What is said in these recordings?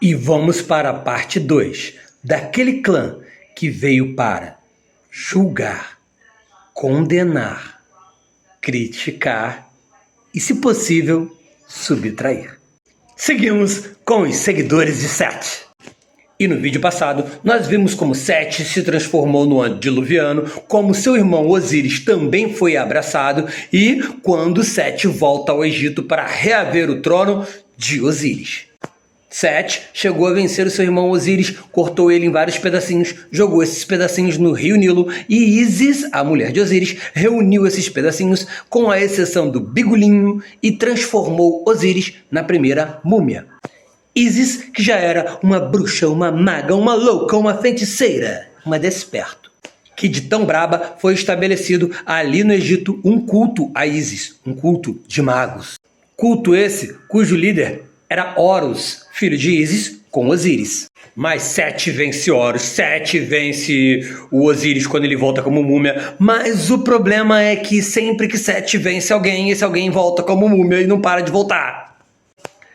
E vamos para a parte 2 daquele clã que veio para julgar, condenar, criticar e, se possível, subtrair. Seguimos com os seguidores de Sete. E no vídeo passado, nós vimos como Sete se transformou no antediluviano, como seu irmão Osíris também foi abraçado e quando Sete volta ao Egito para reaver o trono de Osíris. Sete chegou a vencer o seu irmão Osíris, cortou ele em vários pedacinhos, jogou esses pedacinhos no rio Nilo e Ísis, a mulher de Osíris, reuniu esses pedacinhos com a exceção do bigolinho e transformou Osíris na primeira múmia. Ísis, que já era uma bruxa, uma maga, uma louca, uma feiticeira, uma desperto, que de tão braba foi estabelecido ali no Egito um culto a Ísis, um culto de magos. Culto esse cujo líder era Horus, filho de Ísis, com Osíris. Mas Sete vence Horus, Sete vence o Osíris quando ele volta como múmia. Mas o problema é que sempre que Sete vence alguém, esse alguém volta como múmia e não para de voltar.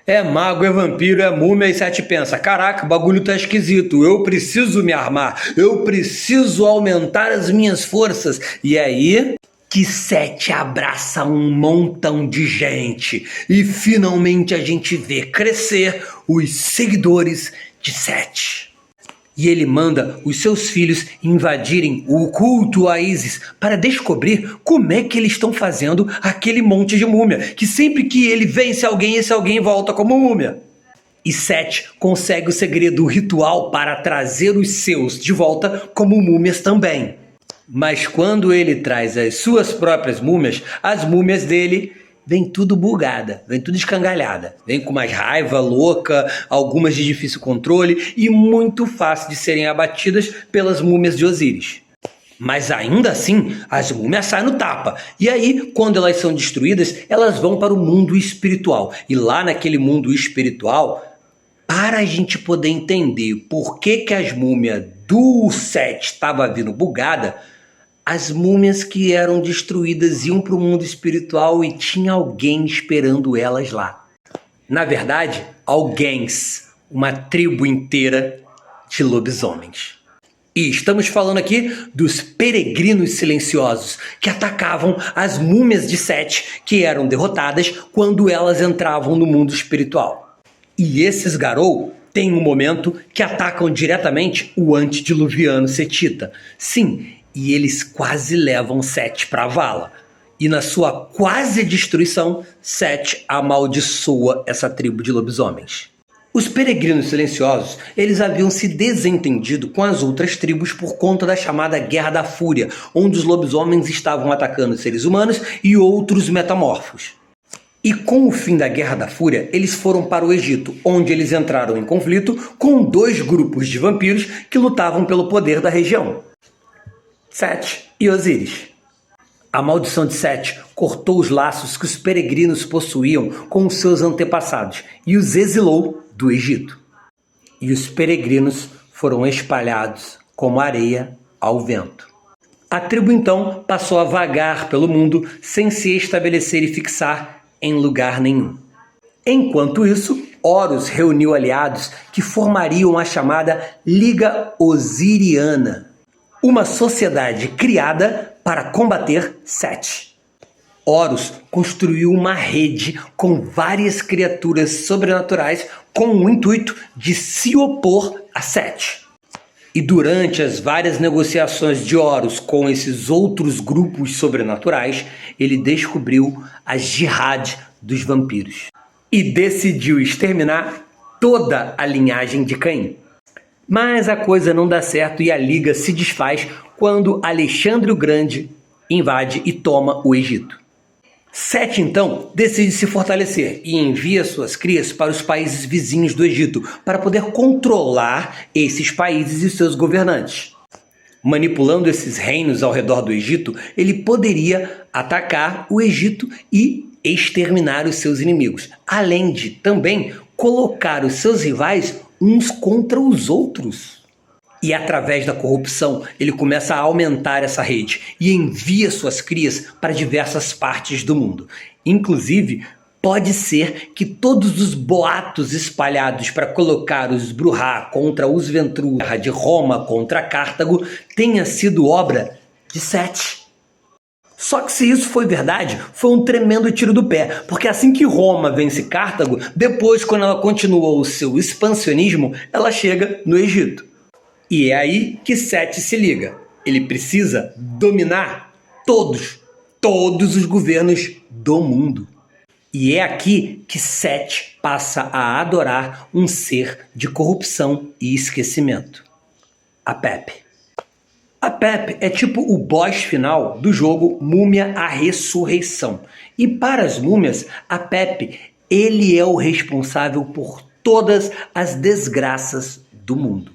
É mago, é vampiro, é múmia e Sete pensa, caraca, o bagulho tá esquisito, eu preciso me armar, eu preciso aumentar as minhas forças. E aí que Sete abraça um montão de gente e finalmente a gente vê crescer os seguidores de Sete. E ele manda os seus filhos invadirem o culto a Ísis para descobrir como é que eles estão fazendo aquele monte de múmia, que sempre que ele vence alguém, esse alguém volta como múmia. E Sete consegue o segredo ritual para trazer os seus de volta como múmias também. Mas quando ele traz as suas próprias múmias, as múmias dele vem tudo bugada, vem tudo escangalhada. Vem com mais raiva louca, algumas de difícil controle e muito fácil de serem abatidas pelas múmias de Osíris. Mas ainda assim, as múmias saem no tapa. E aí, quando elas são destruídas, elas vão para o mundo espiritual. E lá naquele mundo espiritual, para a gente poder entender por que as múmias do Sete estavam vindo bugada, as múmias que eram destruídas iam para o mundo espiritual e tinha alguém esperando elas lá. Na verdade, alguéns, uma tribo inteira de lobisomens. E estamos falando aqui dos peregrinos silenciosos que atacavam as múmias de Sete que eram derrotadas quando elas entravam no mundo espiritual. E esses Garou têm um momento que atacam diretamente o antediluviano Setita. Sim, e eles quase levam Sete para a vala. E na sua quase destruição, Sete amaldiçoa essa tribo de lobisomens. Os peregrinos silenciosos, eles haviam se desentendido com as outras tribos por conta da chamada Guerra da Fúria, onde os lobisomens estavam atacando seres humanos e outros metamorfos. E com o fim da Guerra da Fúria, eles foram para o Egito, onde eles entraram em conflito com dois grupos de vampiros que lutavam pelo poder da região. Sete e Osíris. A maldição de Sete cortou os laços que os peregrinos possuíam com os seus antepassados e os exilou do Egito. E os peregrinos foram espalhados como areia ao vento. A tribo então passou a vagar pelo mundo sem se estabelecer e fixar em lugar nenhum. Enquanto isso, Horus reuniu aliados que formariam a chamada Liga Osiriana, uma sociedade criada para combater Sete. Horus construiu uma rede com várias criaturas sobrenaturais com o intuito de se opor a Sete. E durante as várias negociações de Horus com esses outros grupos sobrenaturais, ele descobriu a Jihad dos vampiros e decidiu exterminar toda a linhagem de Caim. Mas a coisa não dá certo e a liga se desfaz quando Alexandre o Grande invade e toma o Egito. Sete, então, decide se fortalecer e envia suas crias para os países vizinhos do Egito para poder controlar esses países e seus governantes. Manipulando esses reinos ao redor do Egito, ele poderia atacar o Egito e exterminar os seus inimigos, além de também colocar os seus rivais uns contra os outros. E através da corrupção, ele começa a aumentar essa rede e envia suas crias para diversas partes do mundo. Inclusive, Pode ser que todos os boatos espalhados para colocar os Brujah contra os Ventrua, de Roma contra Cartago, tenha sido obra de Sete. Só que se isso foi verdade, foi um tremendo tiro do pé, porque assim que Roma vence Cartago, depois, quando ela continua o seu expansionismo, ela chega no Egito. E é aí que Sete se liga. Ele precisa dominar todos os governos do mundo. E é aqui que Sete passa a adorar um ser de corrupção e esquecimento: Apep. Apep é tipo o boss final do jogo Múmia: A Ressurreição. E para as múmias, Apep, ele é o responsável por todas as desgraças do mundo.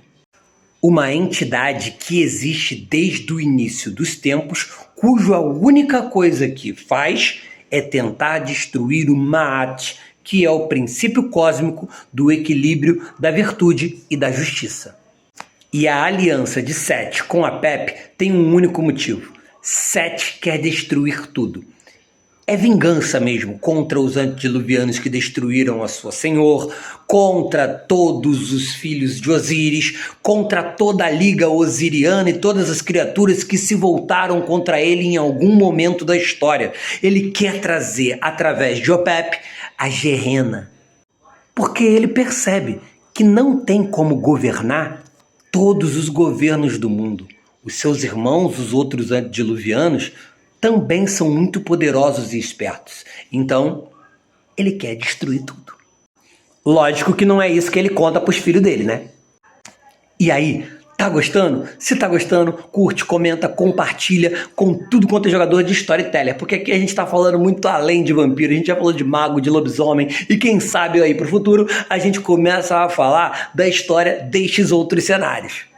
Uma entidade que existe desde o início dos tempos, cuja única coisa que faz é tentar destruir o Ma'at, que é o princípio cósmico do equilíbrio, da virtude e da justiça. E a aliança de Sete com Apep tem um único motivo: Sete quer destruir tudo. É vingança mesmo contra os antediluvianos que destruíram a sua senhor, contra todos os filhos de Osíris, contra toda a liga osiriana e todas as criaturas que se voltaram contra ele em algum momento da história. Ele quer trazer, através de Apep, a Gehenna. Porque ele percebe que não tem como governar todos os governos do mundo. Os seus irmãos, os outros antediluvianos, também são muito poderosos e espertos. Então, ele quer destruir tudo. Lógico que não é isso que ele conta para os filhos dele, né? E aí, tá gostando? Se tá gostando, curte, comenta, compartilha com tudo quanto é jogador de Storyteller, porque aqui a gente tá falando muito além de vampiro, a gente já falou de mago, de lobisomem, e quem sabe aí pro futuro a gente começa a falar da história destes outros cenários.